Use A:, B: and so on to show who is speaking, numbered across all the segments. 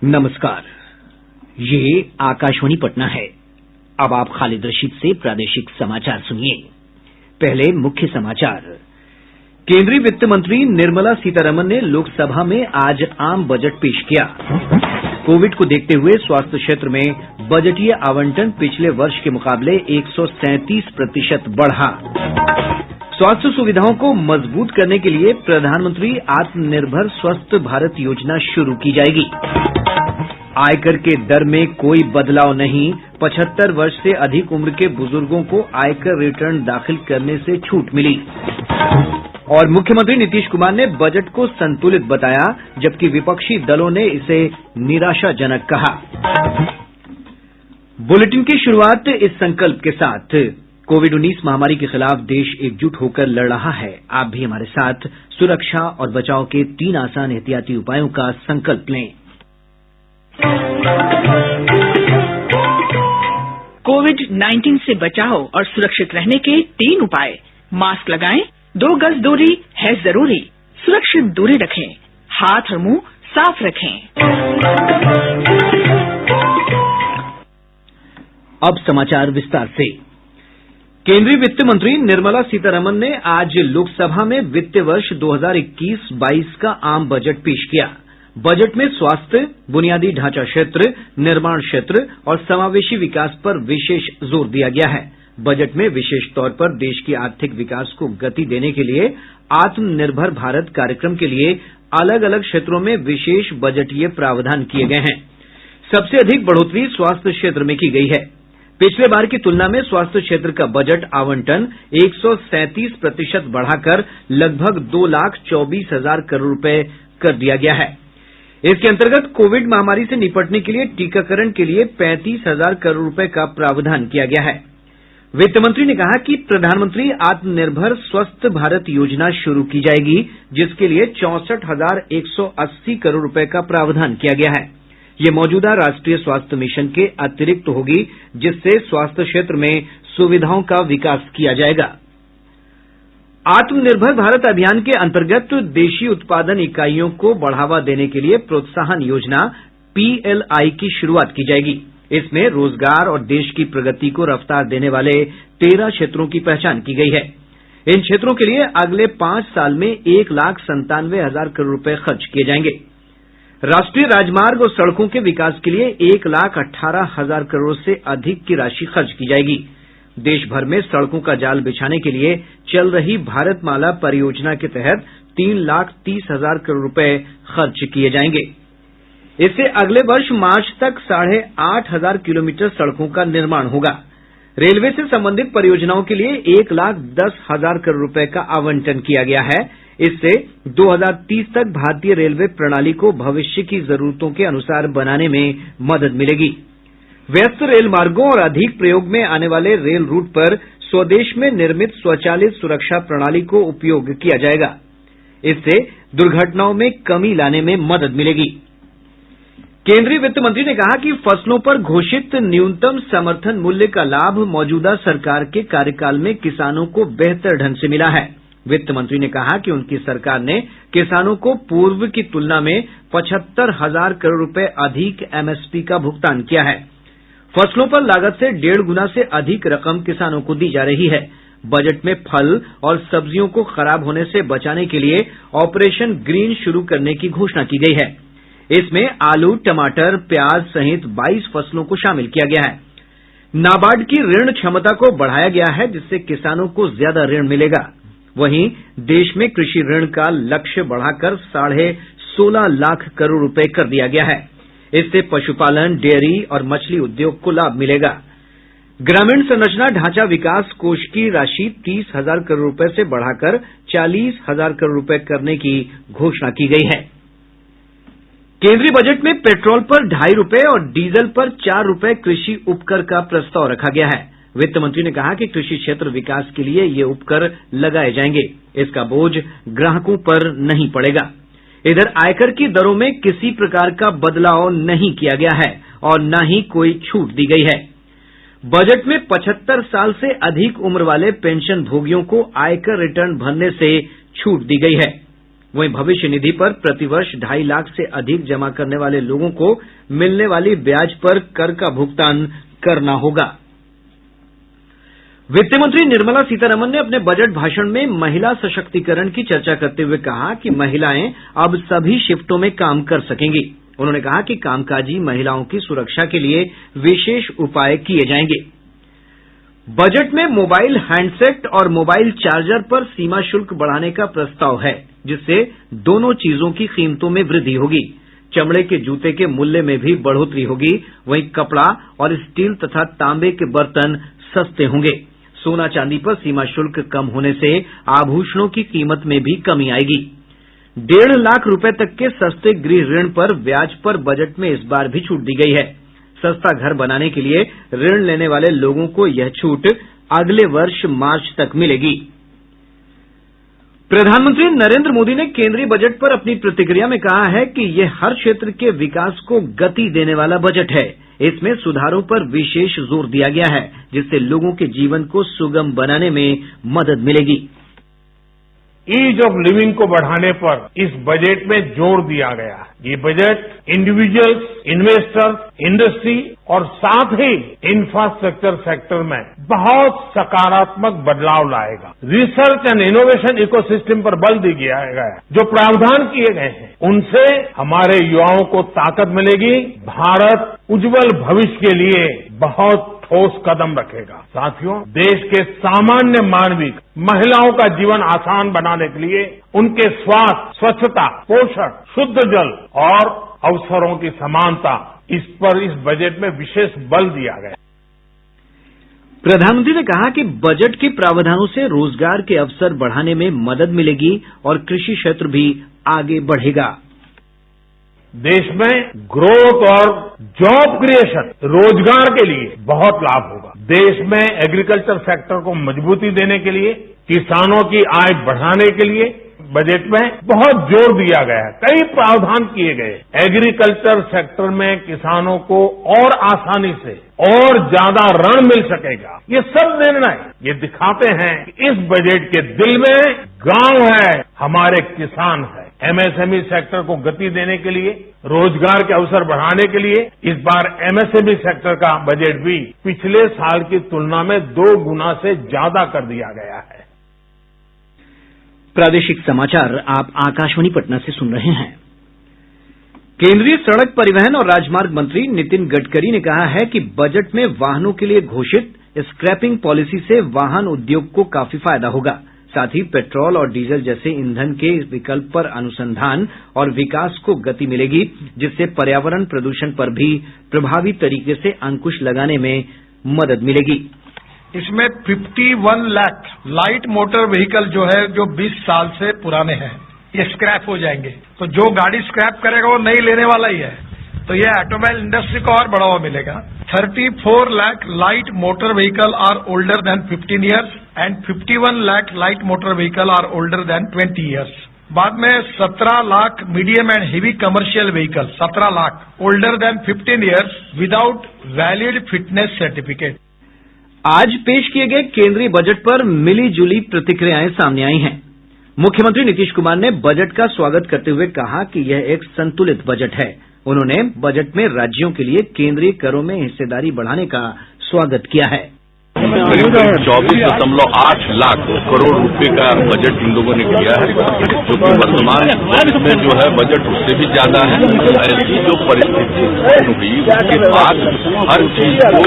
A: नमस्कार, ये आकाशवाणी पटना है। अब आप खालिद रशीद से प्रादेशिक समाचार सुनिए। पहले मुख्य समाचार। केंद्रीय वित्त मंत्री निर्मला सीतारमण ने लोकसभा में आज आम बजट पेश किया। कोविड को देखते हुए स्वास्थ्य क्षेत्र में बजटीय आवंटन पिछले वर्ष के मुकाबले 137% बढ़ा। स्वास्थ्य सुविधाओं को मजबूत करने के लिए प्रधानमंत्री आत्मनिर्भर स्वस्थ भारत योजना शुरू की जाएगी। आयकर के दर में कोई बदलाव नहीं, 75 वर्ष से अधिक उम्र के बुजुर्गों को आयकर रिटर्न दाखिल करने से छूट मिली। और मुख्यमंत्री नीतीश कुमार ने बजट को संतुलित बताया, जबकि विपक्षी दलों ने इसे निराशाजनक कहा। बुलेटिन की शुरुआत इस संकल्प के साथ। कोविड-19 महामारी के खिलाफ देश एकजुट होकर लड़ रहा है। आप भी हमारे साथ सुरक्षा और बचाव के 3 आसान एहतियाती उपायों का संकल्प लें।
B: कोविड-19 से बचाव और सुरक्षित रहने के 3 उपाय। मास्क लगाएं, 2 गज दूरी है जरूरी, सुरक्षित दूरी रखें, हाथ और मुंह साफ रखें।
A: अब समाचार विस्तार से। केंद्रीय वित्त मंत्री निर्मला सीतारमण ने आज लोकसभा में वित्त वर्ष 2021-22 का आम बजट पेश किया। बजट में स्वास्थ्य, बुनियादी ढांचा क्षेत्र, निर्माण क्षेत्र और समावेशी विकास पर विशेष जोर दिया गया है। बजट में विशेष तौर पर देश की आर्थिक विकास को गति देने के लिए आत्मनिर्भर भारत कार्यक्रम के लिए अलग अलग क्षेत्रों में विशेष बजटीय प्रावधान किए गए हैं। सबसे अधिक बढ़ोतरी स्वास्थ्य क्षेत्र में की गई है। पिछले बार की तुलना में स्वास्थ्य क्षेत्र का बजट आवंटन 137% बढ़ाकर लगभग 2,24,000 करोड़ रुपए कर दिया गया है। इसके अंतर्गत कोविड महामारी से निपटने के लिए टीकाकरण के लिए 35,000 करोड़ रुपए का प्रावधान किया गया है। वित्त मंत्री ने कहा कि प्रधानमंत्री आत्मनिर्भर स्वस्थ भारत योजना शुरू की जाएगी, जिसके लिए 64,180 करोड़ रुपए का प्रावधान किया गया है। ये मौजूदा राष्ट्रीय स्वास्थ्य मिशन के अतिरिक्त होगी, जिससे स्वास्थ्य क्षेत्र में सुविधाओं का विकास किया जाएगा। आत्मनिर्भर भारत अभियान के अंतर्गत देशी उत्पादन इकाइयों को बढ़ावा देने के लिए प्रोत्साहन योजना PLI की शुरुआत की जाएगी। इसमें रोजगार और देश की प्रगति को रफ्तार देने वाले 13 क्षेत्रों की पहचान की गई है। इन क्षेत्रों के लिए अगले 5 साल में 1,97,000 करोड़ रुपए खर्च किए जाएंगे। राष्ट्रीय राजमार्ग और सड़कों के विकास के लिए 1,18,000 करोड़ से अधिक की राशि खर्च की जाएगी। देश भर में सड़कों का जाल बिछाने के लिए चल रही भारतमाला परियोजना के तहत 3,30,000 करोड़ रुपए खर्च किए जाएंगे। इससे अगले वर्ष मार्च तक 8,500 किलोमीटर सड़कों का निर्माण होगा। रेलवे से संबंधित परियोजनाओं के लिए 1,10,000 करोड़ रुपए का आवंटन किया गया है। इससे 2030 तक भारतीय रेलवे प्रणाली को भविष्य की जरूरतों के अनुसार बनाने में मदद मिलेगी। व्यस्त रेल मार्गों और अधिक प्रयोग में आने वाले रेल रूट पर स्वदेश में निर्मित स्वचालित सुरक्षा प्रणाली को उपयोग किया जाएगा। इससे दुर्घटनाओं में कमी लाने में मदद मिलेगी। केंद्रीय वित्त मंत्री ने कहा कि फसलों पर घोषित न्यूनतम समर्थन मूल्य का लाभ मौजूदा सरकार के कार्यकाल में किसानों को बेहतर ढंग से मिला है। वित्त मंत्री ने कहा कि उनकी सरकार ने किसानों को पूर्व की तुलना में 75,000 करोड़ रुपए अधिक MSP का भुगतान किया है। फसलों पर लागत से 1.5 गुना से अधिक रकम किसानों को दी जा रही है। बजट में फल और सब्जियों को खराब होने से बचाने के लिए ऑपरेशन ग्रीन शुरू करने की घोषणा की गई है। इसमें आलू, टमाटर, प्याज सहित 22 फसलों को शामिल किया गया है। नाबार्ड की ऋण क्षमता को बढ़ाया गया है, जिससे किसानों को ज्यादा ऋण मिलेगा। वहीं देश में कृषि ऋण का लक्ष्य बढ़ाकर 16.5 लाख करोड़ रुपए कर दिया गया है। इससे पशुपालन, डेयरी और मछली उद्योग को लाभ मिलेगा। ग्रामीण संरचना ढांचा विकास कोष की राशि 30,000 करोड़ रुपए से बढ़ाकर 40,000 करोड़ रुपए करने की घोषणा की गई है। केंद्रीय बजट में पेट्रोल पर 2.5 रुपए और डीजल पर 4 रुपए कृषि उपकर का प्रस्ताव रखा गया है। वित्त मंत्री ने कहा कि कृषि क्षेत्र विकास के लिए ये उपकर लगाए जाएंगे। इसका बोझ ग्राहकों पर नहीं पड़ेगा। इधर आयकर की दरों में किसी प्रकार का बदलाव नहीं किया गया है और न ही कोई छूट दी गई है। बजट में 75 साल से अधिक उम्र वाले पेंशन भोगियों को आयकर रिटर्न भरने से छूट दी गई है। वहीं भविष्य निधि पर प्रतिवर्ष 2.5 लाख से अधिक जमा करने वाले लोगों को मिलने वाली ब्याज पर कर का भुगतान करना होगा। वित्त मंत्री निर्मला सीतारमण ने अपने बजट भाषण में महिला सशक्तीकरण की चर्चा करते हुए कहा कि महिलाएं अब सभी शिफ्टों में काम कर सकेंगी। उन्होंने कहा कि कामकाजी महिलाओं की सुरक्षा के लिए विशेष उपाय किए जाएंगे। बजट में मोबाइल हैंडसेट और मोबाइल चार्जर पर सीमा शुल्क बढ़ाने का प्रस्ताव है, जिससे दोनों चीजों की कीमतों में वृद्धि होगी। चमड़े के जूते के मूल्य में भी बढ़ोतरी होगी। वहीं कपड़ा और स्टील तथा तांबे के बर्तन सस्ते होंगे। सोना चांदी पर सीमा शुल्क कम होने से आभूषणों की कीमत में भी कमी आएगी। 1.5 लाख रुपए तक के सस्ते गृह ऋण पर ब्याज पर बजट में इस बार भी छूट दी गई है। सस्ता घर बनाने के लिए ऋण लेने वाले लोगों को यह छूट अगले वर्ष मार्च तक मिलेगी। प्रधानमंत्री नरेंद्र मोदी ने केंद्रीय बजट पर अपनी प्रतिक्रिया में कहा है कि यह हर क्षेत्र के विकास को गति देने वाला बजट है। इसमें सुधारों पर विशेष जोर दिया गया है, जिससे लोगों के जीवन को सुगम बनाने में मदद मिलेगी।
C: ईज ऑफ लिविंग को बढ़ाने पर इस बजट में जोर दिया गया है। ये बजट इंडिविजुअल्स, इन्वेस्टर्स, इंडस्ट्री और साथ ही इंफ्रास्ट्रक्चर सेक्टर में बहुत सकारात्मक बदलाव लाएगा। रिसर्च एंड इनोवेशन इकोसिस्टम पर बल दिया गया है। जो प्रावधान किए गए हैं उनसे हमारे युवाओं को ताकत मिलेगी। भारत उज्जवल भविष्य के लिए बहुत ठोस कदम रखेगा। साथियों, देश के सामान्य मानविक महिलाओं का जीवन आसान बनाने के लिए उनके स्वास्थ्य, स्वच्छता, पोषण, शुद्ध जल और अवसरों की समानता, इस पर इस बजट में विशेष बल दिया गया।
A: प्रधानमंत्री ने कहा कि बजट के प्रावधानों से रोजगार के अवसर बढ़ाने में मदद मिलेगी और कृषि क्षेत्र भी आगे बढ़ेगा।
C: देश में ग्रोथ और जॉब क्रिएशन, रोजगार के लिए बहुत लाभ होगा। देश में एग्रीकल्चर सेक्टर को मजबूती देने के लिए, किसानों की आय बढ़ाने के लिए बजट में बहुत जोर दिया गया है। कई प्रावधान किए गए। एग्रीकल्चर सेक्टर में किसानों को और आसानी से और ज्यादा ऋण मिल सकेगा। ये सब निर्णय ये दिखाते हैं कि इस बजट के दिल में गांव है, हमारे किसान है। एमएसएमई सेक्टर को गति देने के लिए, रोजगार के अवसर बढ़ाने के लिए इस बार एमएसएमई सेक्टर का बजट भी पिछले साल की तुलना में 2 गुना से ज्यादा कर दिया गया है।
A: प्रादेशिक समाचार आप आकाशवाणी पटना से सुन रहे हैं। केंद्रीय सड़क परिवहन और राजमार्ग मंत्री नितिन गडकरी ने कहा है कि बजट में वाहनों के लिए घोषित स्क्रैपिंग पॉलिसी से वाहन उद्योग को काफी फायदा होगा। साथ ही पेट्रोल और डीजल जैसे ईंधन के विकल्प पर अनुसंधान और विकास को गति मिलेगी, जिससे पर्यावरण प्रदूषण पर भी प्रभावी तरीके से अंकुश लगाने में मदद मिलेगी।
D: इसमें 51 लाख लाइट मोटर व्हीकल जो है, जो 20 साल से पुराने हैं, ये स्क्रैप हो जाएंगे। तो जो गाड़ी स्क्रैप करेगा वो नई लेने वाला ही है। तो ये ऑटोमोबाइल इंडस्ट्री को और बढ़ावा मिलेगा। 34 lakh light motor vehicle are older than 15 years and 51 lakh light motor vehicle are older than 20 years. बाद में 17 lakh medium and heavy commercial vehicle, 17 lakh older than 15 years without valid fitness certificate.
A: आज पेश किए गए केंद्रीय बजट पर मिली जुली प्रतिक्रियाएं सामने आई हैं। मुख्यमंत्री नीतीश कुमार ने बजट का स्वागत करते हुए कहा कि यह एक संतुलित बजट है। उन्होंने बजट में राज्यों के लिए केंद्रीय करों में हिस्सेदारी बढ़ाने का स्वागत किया है।
E: करीब 24.8 लाख करोड़ रुपए का बजट इन लोगों ने किया है, जो कि वर्तमान में जो है बजट उससे भी ज्यादा है। ऐसी जो परिस्थिति हुई उसके बाद हर चीज को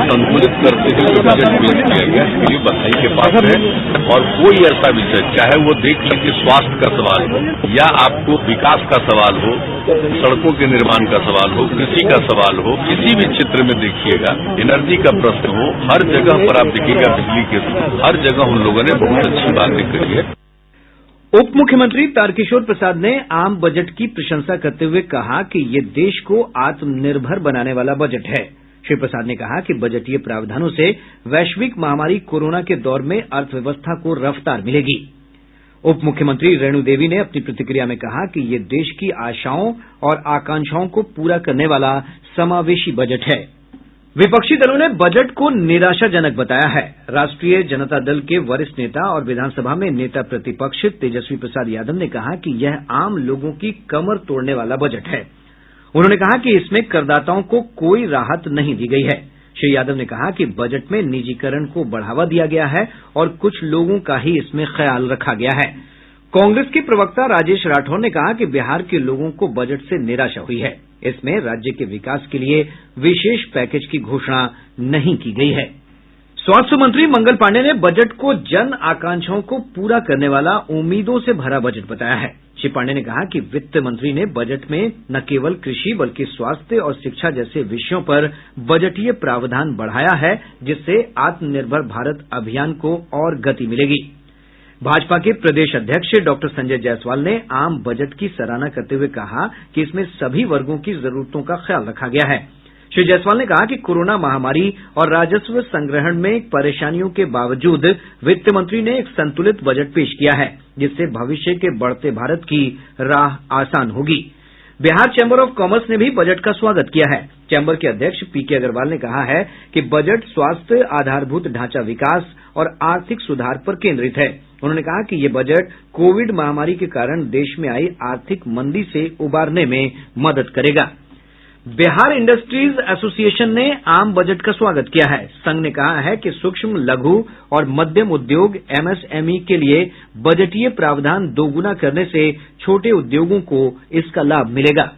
E: संतुलित करते हुए बजट पेश किया गया, इसके लिए बधाई के पात्र है। और कोई ऐसा विषय, चाहे वो देख लीजिए स्वास्थ्य का सवाल हो या आपको विकास का सवाल हो, सड़कों के निर्माण का सवाल हो, कृषि का सवाल हो, किसी भी क्षेत्र में देखिएगा, एनर्जी का प्रश्न हो, हर जगह पर आप देखिएगा बिजली के, हर जगह उन लोगों ने बहुत अच्छी बातें करी है।
A: उप मुख्यमंत्री तारकिशोर प्रसाद ने आम बजट की प्रशंसा करते हुए कहा कि ये देश को आत्मनिर्भर बनाने वाला बजट है। श्री प्रसाद ने कहा कि बजटीय प्रावधानों से वैश्विक महामारी कोरोना के दौर में अर्थव्यवस्था को रफ्तार मिलेगी। उप मुख्यमंत्री रेणु देवी ने अपनी प्रतिक्रिया में कहा कि ये देश की आशाओं और आकांक्षाओं को पूरा करने वाला समावेशी बजट है। विपक्षी दलों ने बजट को निराशाजनक बताया है। राष्ट्रीय जनता दल के वरिष्ठ नेता और विधानसभा में नेता प्रतिपक्ष तेजस्वी प्रसाद यादव ने कहा कि यह आम लोगों की कमर तोड़ने वाला बजट है। उन्होंने कहा कि इसमें करदाताओं को कोई राहत नहीं दी गई है। श्री यादव ने कहा कि बजट में निजीकरण को बढ़ावा दिया गया है और कुछ लोगों का ही इसमें ख्याल रखा गया है। कांग्रेस के प्रवक्ता राजेश राठौर ने कहा कि बिहार के लोगों को बजट से निराशा हुई है। इसमें राज्य के विकास के लिए विशेष पैकेज की घोषणा नहीं की गई है। स्वास्थ्य मंत्री मंगल पांडेय ने बजट को जन आकांक्षाओं को पूरा करने वाला उम्मीदों से भरा बजट बताया है। श्री पांडेय ने कहा कि वित्त मंत्री ने बजट में न केवल कृषि बल्कि स्वास्थ्य और शिक्षा जैसे विषयों पर बजटीय प्रावधान बढ़ाया है, जिससे आत्मनिर्भर भारत अभियान को और गति मिलेगी। भाजपा के प्रदेश अध्यक्ष डॉक्टर संजय जायसवाल ने आम बजट की सराहना करते हुए कहा कि इसमें सभी वर्गों की जरूरतों का ख्याल रखा गया है। श्री जायसवाल ने कहा कि कोरोना महामारी और राजस्व संग्रहण में परेशानियों के बावजूद वित्त मंत्री ने एक संतुलित बजट पेश किया है, जिससे भविष्य के बढ़ते भारत की राह आसान होगी। बिहार चैम्बर ऑफ कॉमर्स ने भी बजट का स्वागत किया है। चैम्बर के अध्यक्ष पीके अग्रवाल ने कहा है कि बजट स्वास्थ्य, आधारभूत ढांचा विकास और आर्थिक सुधार पर केंद्रित है। उन्होंने कहा कि ये बजट कोविड महामारी के कारण देश में आई आर्थिक मंदी से उबारने में मदद करेगा। बिहार इंडस्ट्रीज एसोसिएशन ने आम बजट का स्वागत किया है। संघ ने कहा है कि सूक्ष्म, लघु और मध्यम उद्योग एमएसएमई के लिए बजटीय प्रावधान दोगुना करने से छोटे उद्योगों को इसका लाभ मिलेगा।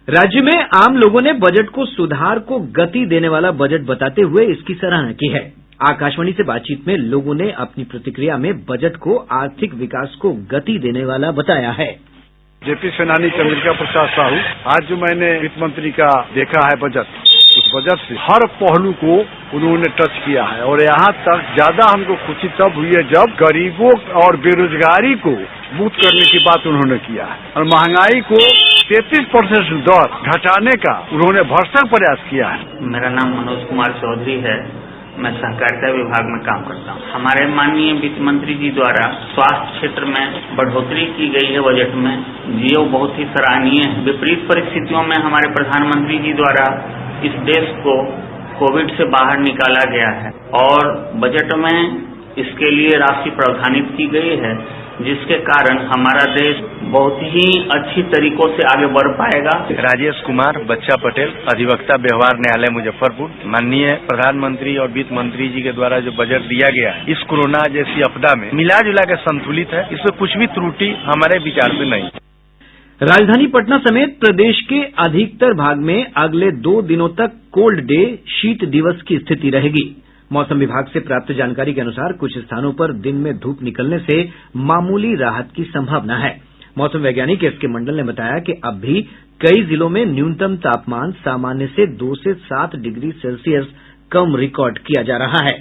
A: राज्य में आम लोगों ने बजट को सुधार को गति देने वाला बजट बताते हुए इसकी सराहना की है। आकाशवाणी से बातचीत में लोगों ने अपनी प्रतिक्रिया में बजट को आर्थिक विकास को गति देने वाला बताया है।
F: जेपी सेनानी चंद्रिका प्रसाद साहू, आज जो मैंने वित्त मंत्री का देखा है बजट, उस बजट से हर पहलू को उन्होंने टच किया है और यहाँ तक ज्यादा हमको खुशी तब हुई है जब गरीबों और बेरोजगारी को मुक्त करने की बात उन्होंने किया है और महंगाई को 33% दर घटाने का उन्होंने भरसक प्रयास किया है।
G: मेरा नाम मनोज कुमार चौधरी है, मैं सहकारिता विभाग में काम करता हूँ। हमारे माननीय वित्त मंत्री जी द्वारा स्वास्थ्य क्षेत्र में बढ़ोतरी की गई है बजट में, जो बहुत ही सराहनीय है। विपरीत परिस्थितियों में हमारे प्रधानमंत्री जी द्वारा इस देश को कोविड से बाहर निकाला गया है और बजट में इसके लिए राशि प्रावधानित की गई है, जिसके कारण हमारा देश बहुत ही अच्छी तरीकों से आगे बढ़ पाएगा।
H: राजेश कुमार, बच्चा पटेल, अधिवक्ता व्यवहार न्यायालय मुजफ्फरपुर। माननीय प्रधानमंत्री और वित्त मंत्री जी के द्वारा जो बजट दिया गया है इस कोरोना जैसी आपदा में मिला जुला के संतुलित है, इसमें कुछ भी त्रुटि हमारे विचार से नहीं।
A: राजधानी पटना समेत प्रदेश के अधिकतर भाग में अगले 2 दिनों तक कोल्ड डे, शीत दिवस की स्थिति रहेगी। मौसम विभाग से प्राप्त जानकारी के अनुसार कुछ स्थानों पर दिन में धूप निकलने से मामूली राहत की संभावना है। मौसम वैज्ञानिक एसके मंडल ने बताया कि अब भी कई जिलों में न्यूनतम तापमान सामान्य से 2 से 7 डिग्री सेल्सियस कम रिकॉर्ड किया जा रहा है।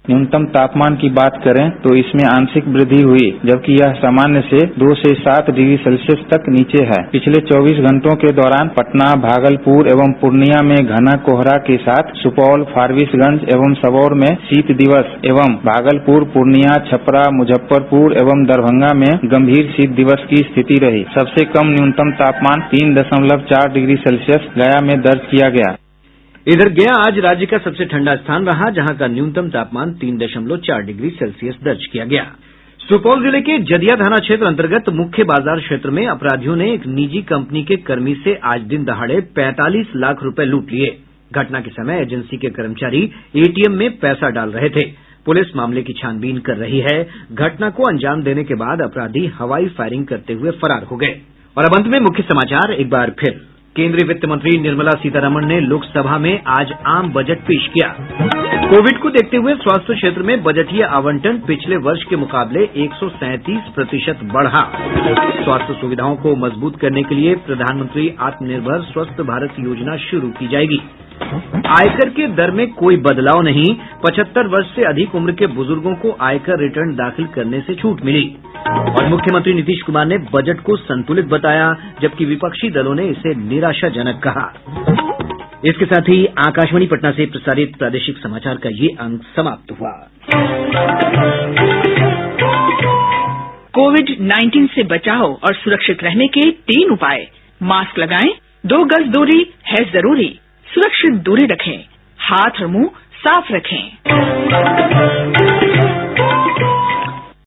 I: न्यूनतम तापमान की बात करें तो इसमें आंशिक वृद्धि हुई, जबकि यह सामान्य से 2 से 7 डिग्री सेल्सियस तक नीचे है। पिछले 24 घंटों के दौरान पटना, भागलपुर एवं पूर्णिया में घना कोहरा के साथ सुपौल, फारबिसगंज एवं सबौर में शीत दिवस एवं भागलपुर, पूर्णिया, छपरा, मुजफ्फरपुर एवं दरभंगा में गंभीर शीत दिवस की स्थिति रही। सबसे कम न्यूनतम तापमान 3.4 डिग्री सेल्सियस गया में दर्ज किया गया।
A: इधर गया आज राज्य का सबसे ठंडा स्थान रहा, जहां का न्यूनतम तापमान 3.4 डिग्री सेल्सियस दर्ज किया गया। सुपौल जिले के जदिया थाना क्षेत्र अंतर्गत मुख्य बाजार क्षेत्र में अपराधियों ने एक निजी कंपनी के कर्मी से आज दिन दहाड़े 45 लाख रुपए लूट लिए। घटना के समय एजेंसी के कर्मचारी एटीएम में पैसा डाल रहे थे। पुलिस मामले की छानबीन कर रही है। घटना को अंजाम देने के बाद अपराधी हवाई फायरिंग करते हुए फरार हो गए। और अब अंत में मुख्य समाचार एक बार फिर। केंद्रीय वित्त मंत्री निर्मला सीतारमण ने लोकसभा में आज आम बजट पेश किया। कोविड को देखते हुए स्वास्थ्य क्षेत्र में बजटीय आवंटन पिछले वर्ष के मुकाबले 137% बढ़ा। स्वास्थ्य सुविधाओं को मजबूत करने के लिए प्रधानमंत्री आत्मनिर्भर स्वस्थ भारत योजना शुरू की जाएगी। आयकर के दर में कोई बदलाव नहीं, 75 वर्ष से अधिक उम्र के बुजुर्गों को आयकर रिटर्न दाखिल करने से छूट मिली। और मुख्यमंत्री नीतीश कुमार ने बजट को संतुलित बताया, जबकि विपक्षी दलों ने इसे निराशाजनक कहा। इसके साथ ही आकाशवाणी पटना से प्रसारित प्रादेशिक समाचार का ये अंक समाप्त हुआ।
B: कोविड-19 से बचाव और सुरक्षित रहने के 3 उपाय। मास्क लगाएं, 2 गज दूरी है जरूरी, सुरक्षित दूरी रखें, हाथ और मुंह साफ रखें।